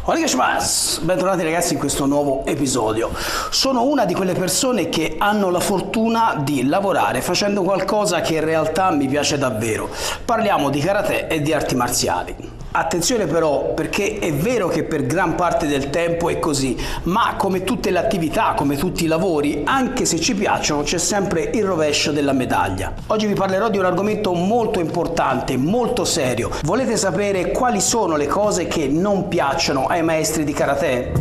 Bentornati ragazzi in questo nuovo episodio. Sono una di quelle persone che hanno la fortuna di lavorare facendo qualcosa che in realtà mi piace davvero. Parliamo di karate e di arti marziali. Attenzione però, perché è vero che per gran parte del tempo è così, ma come tutte le attività, come tutti i lavori, anche se ci piacciono, c'è sempre il rovescio della medaglia. Oggi vi parlerò di un argomento molto importante, molto serio. Volete sapere quali sono le cose che non piacciono ai maestri di karate?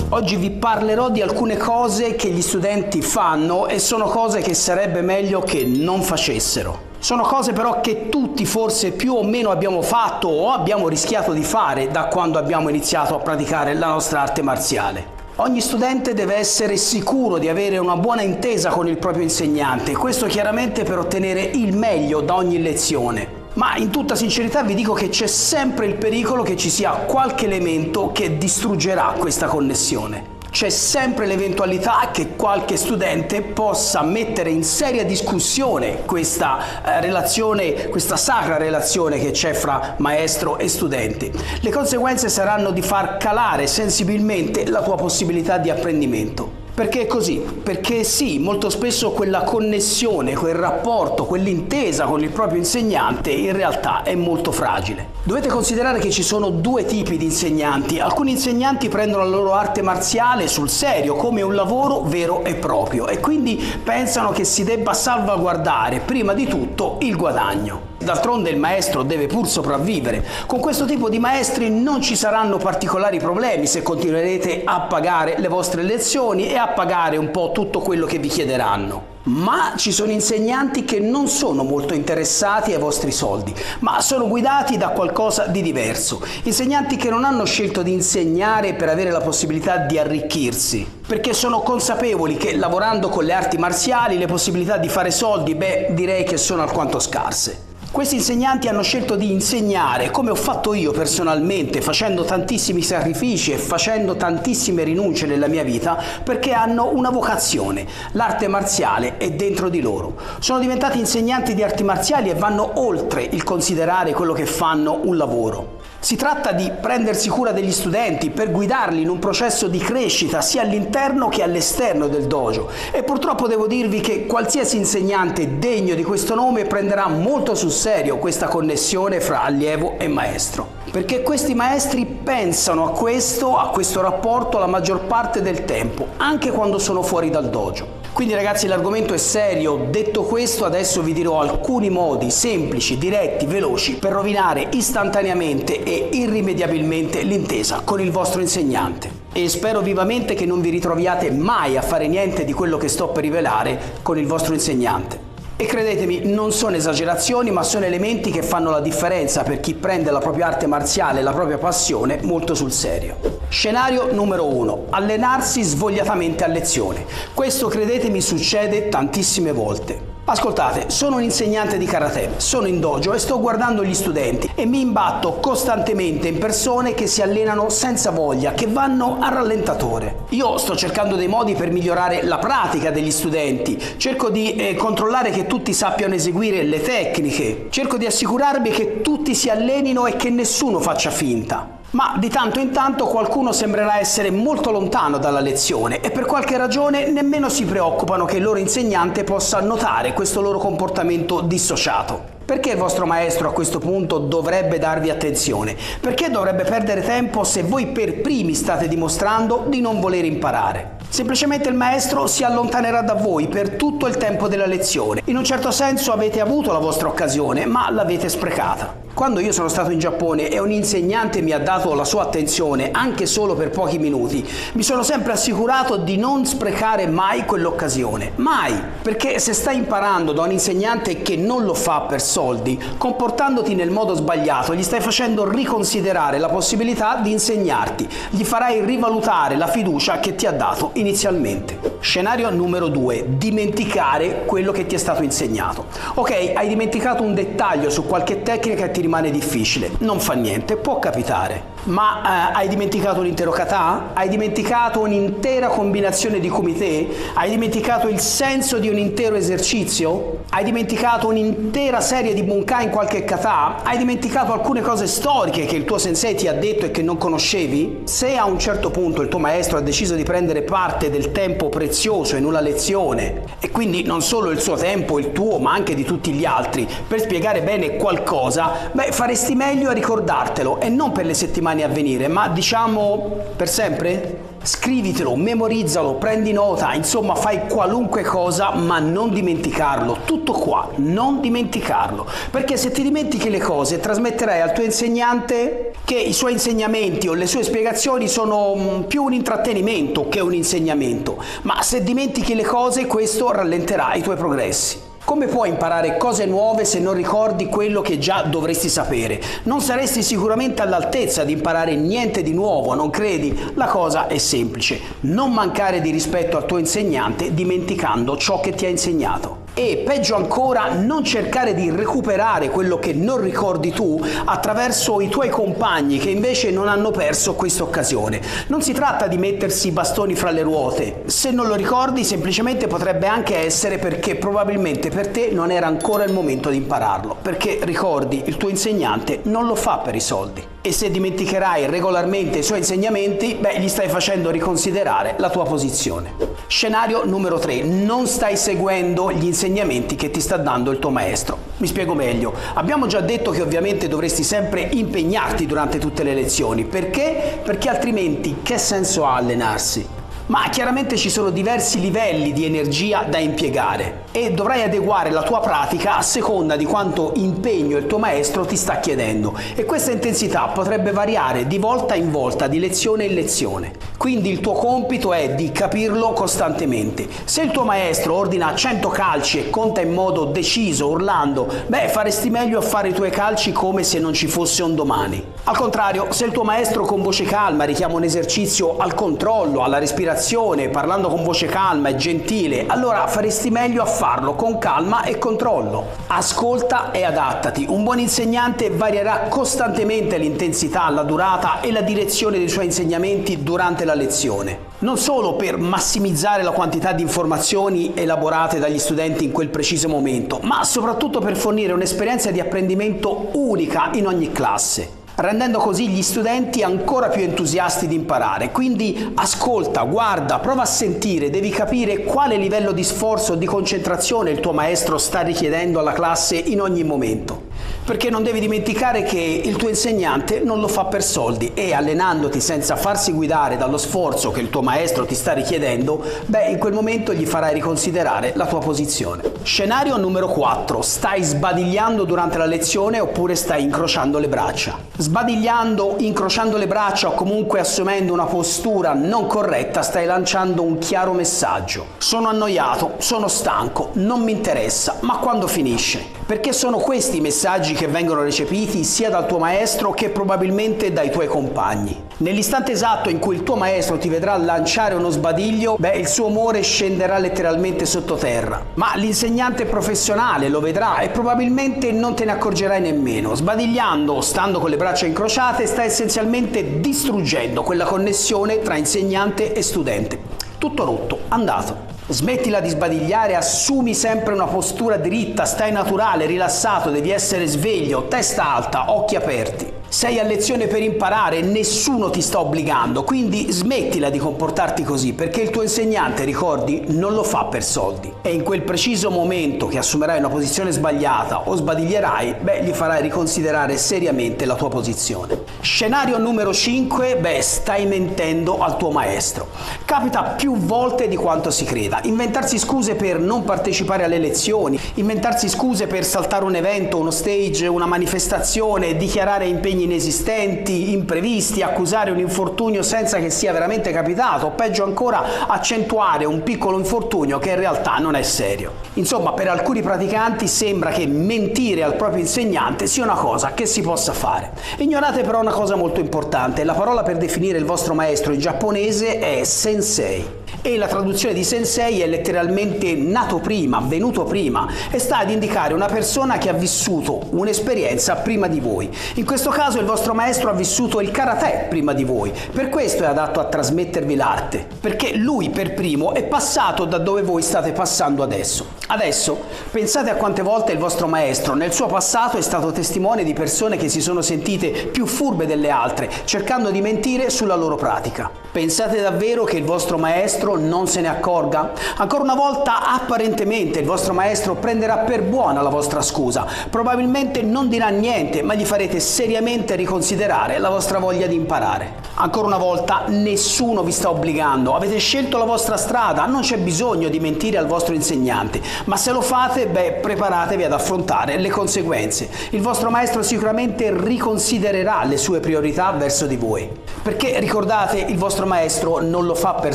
Oggi vi parlerò di alcune cose che gli studenti fanno e sono cose che sarebbe meglio che non facessero. Sono cose però che tutti forse più o meno abbiamo fatto o abbiamo rischiato di fare da quando abbiamo iniziato a praticare la nostra arte marziale. Ogni studente deve essere sicuro di avere una buona intesa con il proprio insegnante, questo chiaramente per ottenere il meglio da ogni lezione. Ma in tutta sincerità vi dico che c'è sempre il pericolo che ci sia qualche elemento che distruggerà questa connessione. C'è sempre l'eventualità che qualche studente possa mettere in seria discussione questa relazione, questa sacra relazione che c'è fra maestro e studenti. Le conseguenze saranno di far calare sensibilmente la tua possibilità di apprendimento. Perché è così? Perché sì, molto spesso quella connessione, quel rapporto, quell'intesa con il proprio insegnante in realtà è molto fragile. Dovete considerare che ci sono due tipi di insegnanti. Alcuni insegnanti prendono la loro arte marziale sul serio, come un lavoro vero e proprio, e quindi pensano che si debba salvaguardare prima di tutto il guadagno. D'altronde il maestro deve pur sopravvivere. Con questo tipo di maestri non ci saranno particolari problemi se continuerete a pagare le vostre lezioni e a pagare un po' tutto quello che vi chiederanno. Ma ci sono insegnanti che non sono molto interessati ai vostri soldi, ma sono guidati da qualcosa di diverso. Insegnanti che non hanno scelto di insegnare per avere la possibilità di arricchirsi, perché sono consapevoli che lavorando con le arti marziali le possibilità di fare soldi, direi che sono alquanto scarse. Questi insegnanti hanno scelto di insegnare, come ho fatto io personalmente, facendo tantissimi sacrifici e facendo tantissime rinunce nella mia vita, perché hanno una vocazione. L'arte marziale è dentro di loro. Sono diventati insegnanti di arti marziali e vanno oltre il considerare quello che fanno un lavoro. Si tratta di prendersi cura degli studenti per guidarli in un processo di crescita sia all'interno che all'esterno del dojo, e purtroppo devo dirvi che qualsiasi insegnante degno di questo nome prenderà molto sul serio questa connessione fra allievo e maestro, perché questi maestri pensano a questo rapporto la maggior parte del tempo, anche quando sono fuori dal dojo. Quindi ragazzi, l'argomento è serio. Detto questo, adesso vi dirò alcuni modi semplici, diretti, veloci per rovinare istantaneamente e irrimediabilmente l'intesa con il vostro insegnante. E spero vivamente che non vi ritroviate mai a fare niente di quello che sto per rivelare con il vostro insegnante. E credetemi, non sono esagerazioni, ma sono elementi che fanno la differenza per chi prende la propria arte marziale e la propria passione molto sul serio. Scenario numero 1. Allenarsi svogliatamente a lezione. Questo, credetemi, succede tantissime volte. Ascoltate, sono un insegnante di karate, sono in dojo e sto guardando gli studenti e mi imbatto costantemente in persone che si allenano senza voglia, che vanno a rallentatore. Io sto cercando dei modi per migliorare la pratica degli studenti, cerco di controllare che tutti sappiano eseguire le tecniche, cerco di assicurarmi che tutti si allenino e che nessuno faccia finta. Ma di tanto in tanto qualcuno sembrerà essere molto lontano dalla lezione e per qualche ragione nemmeno si preoccupano che il loro insegnante possa notare questo loro comportamento dissociato. Perché il vostro maestro a questo punto dovrebbe darvi attenzione? Perché dovrebbe perdere tempo se voi per primi state dimostrando di non voler imparare? Semplicemente il maestro si allontanerà da voi per tutto il tempo della lezione. In un certo senso avete avuto la vostra occasione, ma l'avete sprecata. Quando io sono stato in Giappone e un insegnante mi ha dato la sua attenzione anche solo per pochi minuti, mi sono sempre assicurato di non sprecare mai quell'occasione. Mai! Perché se stai imparando da un insegnante che non lo fa per soldi, comportandoti nel modo sbagliato, gli stai facendo riconsiderare la possibilità di insegnarti, gli farai rivalutare la fiducia che ti ha dato inizialmente. Scenario numero 2. Dimenticare quello che ti è stato insegnato. Ok, hai dimenticato un dettaglio su qualche tecnica e ti rimane difficile. Non fa niente, può capitare. Ma hai dimenticato un intero kata? Hai dimenticato un'intera combinazione di kumite? Hai dimenticato il senso di un intero esercizio? Hai dimenticato un'intera serie di bunkai in qualche kata? Hai dimenticato alcune cose storiche che il tuo sensei ti ha detto e che non conoscevi? Se a un certo punto il tuo maestro ha deciso di prendere parte del tempo prezioso in una lezione, e quindi non solo il suo tempo, il tuo, ma anche di tutti gli altri, per spiegare bene qualcosa, faresti meglio a ricordartelo, e non per le settimane a venire, ma diciamo per sempre? Scrivitelo, memorizzalo, prendi nota, insomma fai qualunque cosa, ma non dimenticarlo. Tutto qua, non dimenticarlo. Perché se ti dimentichi le cose, trasmetterai al tuo insegnante che i suoi insegnamenti o le sue spiegazioni sono più un intrattenimento che un insegnamento. Ma se dimentichi le cose, questo rallenterà i tuoi progressi. Come puoi imparare cose nuove se non ricordi quello che già dovresti sapere? Non saresti sicuramente all'altezza di imparare niente di nuovo, non credi? La cosa è semplice: non mancare di rispetto al tuo insegnante dimenticando ciò che ti ha insegnato. E peggio ancora, non cercare di recuperare quello che non ricordi tu attraverso i tuoi compagni che invece non hanno perso questa occasione. Non si tratta di mettersi i bastoni fra le ruote. Se non lo ricordi, semplicemente potrebbe anche essere perché probabilmente per te non era ancora il momento di impararlo, perché ricordi, il tuo insegnante non lo fa per i soldi. E se dimenticherai regolarmente i suoi insegnamenti, gli stai facendo riconsiderare la tua posizione. Scenario numero 3. Non stai seguendo gli insegnamenti che ti sta dando il tuo maestro. Mi spiego meglio. Abbiamo già detto che ovviamente dovresti sempre impegnarti durante tutte le lezioni. Perché? Perché altrimenti che senso ha allenarsi? Ma chiaramente ci sono diversi livelli di energia da impiegare e dovrai adeguare la tua pratica a seconda di quanto impegno il tuo maestro ti sta chiedendo, e questa intensità potrebbe variare di volta in volta, di lezione in lezione. Quindi il tuo compito è di capirlo costantemente. Se il tuo maestro ordina 100 calci e conta in modo deciso, urlando, faresti meglio a fare i tuoi calci come se non ci fosse un domani. Al contrario, se il tuo maestro con voce calma richiama un esercizio al controllo, alla respirazione, parlando con voce calma e gentile, allora faresti meglio a farlo con calma e controllo. Ascolta e adattati. Un buon insegnante varierà costantemente l'intensità, la durata e la direzione dei suoi insegnamenti durante la lezione. Non solo per massimizzare la quantità di informazioni elaborate dagli studenti in quel preciso momento, ma soprattutto per fornire un'esperienza di apprendimento unica in ogni classe, rendendo così gli studenti ancora più entusiasti di imparare. Quindi ascolta, guarda, prova a sentire, devi capire quale livello di sforzo o di concentrazione il tuo maestro sta richiedendo alla classe in ogni momento. Perché non devi dimenticare che il tuo insegnante non lo fa per soldi, e allenandoti senza farsi guidare dallo sforzo che il tuo maestro ti sta richiedendo, in quel momento gli farai riconsiderare la tua posizione. Scenario numero 4. Stai sbadigliando durante la lezione oppure stai incrociando le braccia? Sbadigliando, incrociando le braccia o comunque assumendo una postura non corretta stai lanciando un chiaro messaggio: sono annoiato, sono stanco, non mi interessa. Ma quando finisce? Perché sono questi i messaggi che vengono recepiti sia dal tuo maestro che probabilmente dai tuoi compagni. Nell'istante esatto in cui il tuo maestro ti vedrà lanciare uno sbadiglio, il suo umore scenderà letteralmente sottoterra. Ma l'insegnante professionale lo vedrà e probabilmente non te ne accorgerai nemmeno. Sbadigliando, stando con le braccia incrociate, sta essenzialmente distruggendo quella connessione tra insegnante e studente. Tutto rotto, andato. Smettila di sbadigliare, assumi sempre una postura dritta, stai naturale, rilassato, devi essere sveglio, testa alta, occhi aperti. Sei a lezione per imparare, nessuno ti sta obbligando, quindi smettila di comportarti così, perché il tuo insegnante, ricordi, non lo fa per soldi. E in quel preciso momento che assumerai una posizione sbagliata o sbadiglierai, gli farai riconsiderare seriamente la tua posizione. Scenario numero 5, stai mentendo al tuo maestro. Capita più volte di quanto si creda. Inventarsi scuse per non partecipare alle lezioni, inventarsi scuse per saltare un evento, uno stage, una manifestazione, dichiarare impegni inesistenti, imprevisti, accusare un infortunio senza che sia veramente capitato, o peggio ancora accentuare un piccolo infortunio che in realtà non è serio. Insomma, per alcuni praticanti sembra che mentire al proprio insegnante sia una cosa che si possa fare. Ignorate però una cosa molto importante: la parola per definire il vostro maestro in giapponese è sensei. E la traduzione di sensei è letteralmente nato prima, venuto prima, e sta ad indicare una persona che ha vissuto un'esperienza prima di voi. In questo caso il vostro maestro ha vissuto il karate prima di voi, per questo è adatto a trasmettervi l'arte, perché lui per primo è passato da dove voi state passando adesso. Adesso pensate a quante volte il vostro maestro nel suo passato è stato testimone di persone che si sono sentite più furbe delle altre, cercando di mentire sulla loro pratica. Pensate davvero che il vostro maestro non se ne accorga? Ancora una volta, apparentemente, il vostro maestro prenderà per buona la vostra scusa. Probabilmente non dirà niente, ma gli farete seriamente riconsiderare la vostra voglia di imparare. Ancora una volta, nessuno vi sta obbligando. Avete scelto la vostra strada, non c'è bisogno di mentire al vostro insegnante. Ma se lo fate, preparatevi ad affrontare le conseguenze. Il vostro maestro sicuramente riconsidererà le sue priorità verso di voi. Perché ricordate, il vostro maestro non lo fa per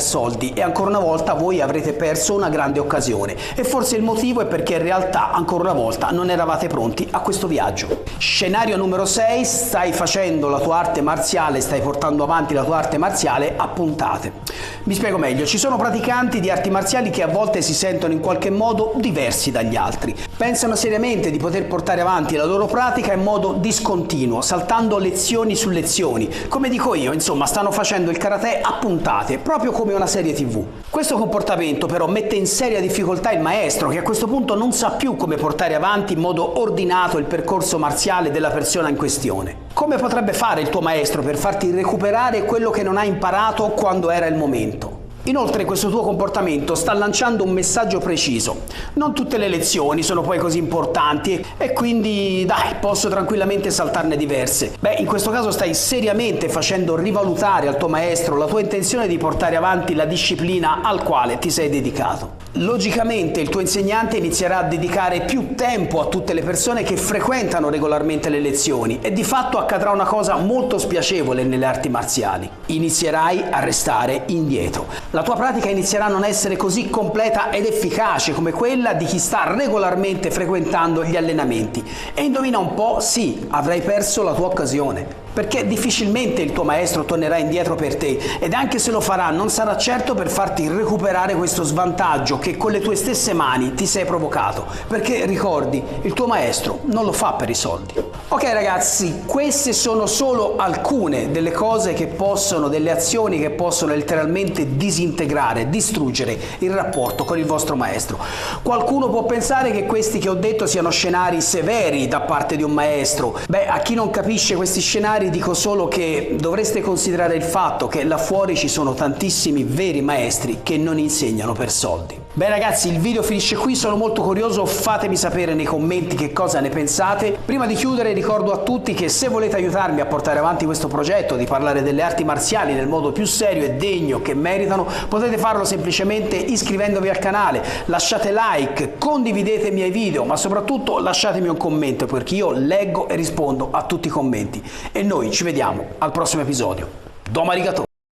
soldi e ancora una volta voi avrete perso una grande occasione e forse il motivo è perché in realtà ancora una volta non eravate pronti a questo viaggio. Scenario numero 6, stai facendo la tua arte marziale, stai portando avanti la tua arte marziale a puntate. Mi spiego meglio, ci sono praticanti di arti marziali che a volte si sentono in qualche modo diversi dagli altri. Pensano seriamente di poter portare avanti la loro pratica in modo discontinuo, saltando lezioni su lezioni. Come dico io, insomma, stanno facendo il karate a puntate, proprio come una serie TV. Questo comportamento però mette in seria difficoltà il maestro, che a questo punto non sa più come portare avanti in modo ordinato il percorso marziale della persona in questione. Come potrebbe fare il tuo maestro per farti recuperare quello che non hai imparato quando era il momento? Inoltre questo tuo comportamento sta lanciando un messaggio preciso. Non tutte le lezioni sono poi così importanti e quindi posso tranquillamente saltarne diverse. In questo caso stai seriamente facendo rivalutare al tuo maestro la tua intenzione di portare avanti la disciplina al quale ti sei dedicato. Logicamente il tuo insegnante inizierà a dedicare più tempo a tutte le persone che frequentano regolarmente le lezioni e di fatto accadrà una cosa molto spiacevole nelle arti marziali. Inizierai a restare indietro. La tua pratica inizierà a non essere così completa ed efficace come quella di chi sta regolarmente frequentando gli allenamenti. E indovina un po', sì, avrai perso la tua occasione. Perché difficilmente il tuo maestro tornerà indietro per te ed anche se lo farà non sarà certo per farti recuperare questo svantaggio che con le tue stesse mani ti sei provocato, perché ricordi, il tuo maestro non lo fa per i soldi. Ok ragazzi, queste sono solo alcune delle cose che possono, delle azioni che possono letteralmente disintegrare, distruggere il rapporto con il vostro maestro. Qualcuno può pensare che questi che ho detto siano scenari severi da parte di un maestro. A chi non capisce questi scenari dico solo che dovreste considerare il fatto che là fuori ci sono tantissimi veri maestri che non insegnano per soldi. Ragazzi, il video finisce qui, sono molto curioso, fatemi sapere nei commenti che cosa ne pensate. Prima di chiudere ricordo a tutti che se volete aiutarmi a portare avanti questo progetto di parlare delle arti marziali nel modo più serio e degno che meritano, potete farlo semplicemente iscrivendovi al canale, lasciate like, condividete i miei video, ma soprattutto lasciatemi un commento perché io leggo e rispondo a tutti i commenti. E noi ci vediamo al prossimo episodio. Domo arigato!